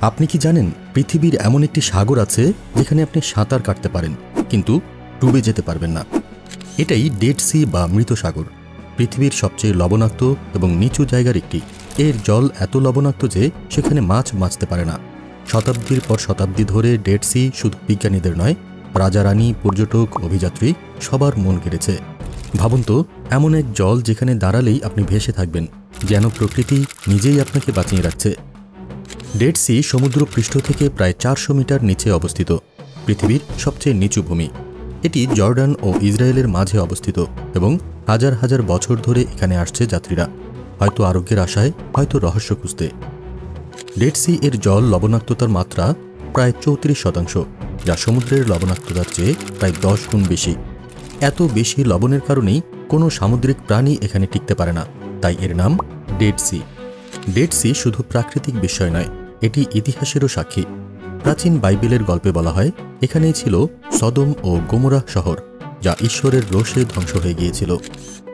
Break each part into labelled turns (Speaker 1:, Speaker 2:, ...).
Speaker 1: আপনি কি জানেন পৃথিবীর এমন একটি সাগর আছে যেখানে আপনি সাঁতার কাটতে পারেন কিন্তু ডুবে যেতে পারবেন না? এটাই ডেড সি বা মৃত সাগর। পৃথিবীর সবচেয়ে লবণাক্ত এবং নিচু জায়গার একটি। এর জল এত লবণাক্ত যে সেখানে মাছ বাঁচতে পারে না। শতাব্দীর পর শতাব্দী ধরে ডেড সি শুধু বিজ্ঞানীদের নয়, রাজারানী, পর্যটক, অভিযাত্রী সবার মন কেড়েছে। ভাবুন তো, এমন এক জল যেখানে দাঁড়ালেই আপনি ভেসে থাকবেন, যেন প্রকৃতি নিজেই আপনাকে বাঁচিয়ে রাখছে। ডেড সি সমুদ্র পৃষ্ঠ থেকে প্রায় 400 মিটার নিচে অবস্থিত, পৃথিবীর সবচেয়ে নিচু ভূমি। এটি জর্ডান ও ইসরায়েলের মাঝে অবস্থিত এবং হাজার হাজার বছর ধরে এখানে আসছে যাত্রীরা, হয়তো আরোগ্যের আশায়, হয়তো রহস্য খুঁজতে। ডেড সি এর জল লবণাক্ততার মাত্রা প্রায় 34%, যা সমুদ্রের লবণাক্ততার চেয়ে প্রায় 10 গুণ বেশি। এত বেশি লবণের কারণেই কোনো সামুদ্রিক প্রাণী এখানে টিকতে পারে না, তাই এর নাম ডেড সি। ডেড সি শুধু প্রাকৃতিক বিষয় নয়, এটি ইতিহাসেরও সাক্ষী। প্রাচীন বাইবেলের গল্পে বলা হয় এখানেই ছিল সদম ও গোমোরা শহর, যা ঈশ্বরের রোষে ধ্বংস হয়ে গিয়েছিল।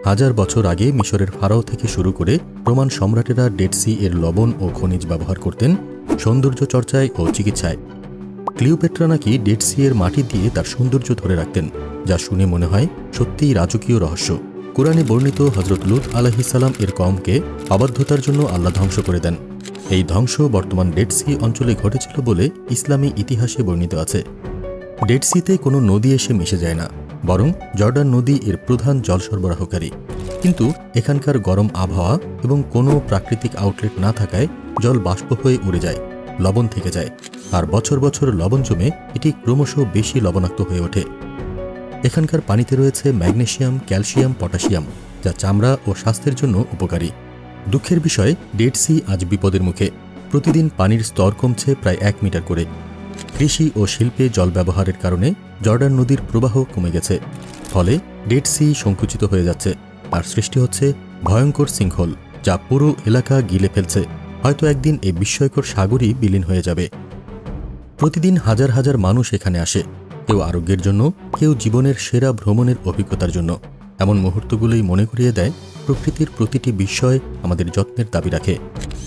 Speaker 1: হাজার বছর আগে মিশরের ফারাও থেকে শুরু করে রোমান সম্রাটেরা ডেড সি এর লবণ ও খনিজ ব্যবহার করতেন সৌন্দর্য চর্চায় ও চিকিৎসায়। ক্লিওপেট্রা নাকি ডেড সি এর মাটি দিয়ে তার সৌন্দর্য ধরে রাখতেন, যা শুনে মনে হয় সত্যিই রাজকীয় রহস্য। কুরআনে বর্ণিত হযরত লূত আলাইহিস সালাম এর কওমকে অবাধ্যতার জন্য আল্লাহ ধ্বংস করে দেন। এই ধ্বংস বর্তমান ডেড সি অঞ্চলে ঘটেছিল বলে ইসলামী ইতিহাসে বর্ণিত আছে। ডেড সিতে কোনো নদী এসে মিশে যায় না, বরং জর্ডান নদী এর প্রধান জল সরবরাহকারী। কিন্তু এখানকার গরম আবহাওয়া এবং কোনো প্রাকৃতিক আউটলেট না থাকায় জল বাষ্প হয়ে উড়ে যায়, লবণ থেকে যায়, আর বছর বছর লবণ জমে এটি ক্রমশ বেশি লবণাক্ত হয়ে ওঠে। এখানকার পানিতে রয়েছে ম্যাগনেসিয়াম, ক্যালসিয়াম, পটাশিয়াম, যা চামড়া ও স্বাস্থ্যের জন্য উপকারী। দুঃখের বিষয়, ডেড সি আজ বিপদের মুখে। প্রতিদিন পানির স্তর কমছে প্রায় 1 মিটার করে। কৃষি ও শিল্পে জল ব্যবহারের কারণে জর্ডান নদীর প্রবাহ কমে গেছে, ফলে ডেড সি সংকুচিত হয়ে যাচ্ছে আর সৃষ্টি হচ্ছে ভয়ঙ্কর সিঙ্কহোল, যা পুরো এলাকা গিলে ফেলছে। হয়তো একদিন এই বিস্ময়কর সাগরই বিলীন হয়ে যাবে। প্রতিদিন হাজার হাজার মানুষ এখানে আসে, কেউ আরোগ্যের জন্য, কেউ জীবনের সেরা ভ্রমণের অভিজ্ঞতার জন্য। এমন মুহূর্তগুলোই মনে করিয়ে দেয় প্রকৃতির প্রতিটি বিষয় আমাদের যত্নের দাবি রাখে।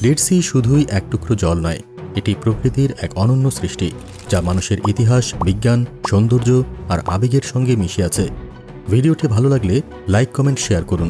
Speaker 1: ডেড সি শুধুই এক টুকরো জল নয়, এটি প্রকৃতির এক অনন্য সৃষ্টি, যা মানুষের ইতিহাস, বিজ্ঞান, সৌন্দর্য আর আবেগের সঙ্গে মিশে আছে। ভিডিওটি ভালো লাগলে লাইক, কমেন্ট, শেয়ার করুন।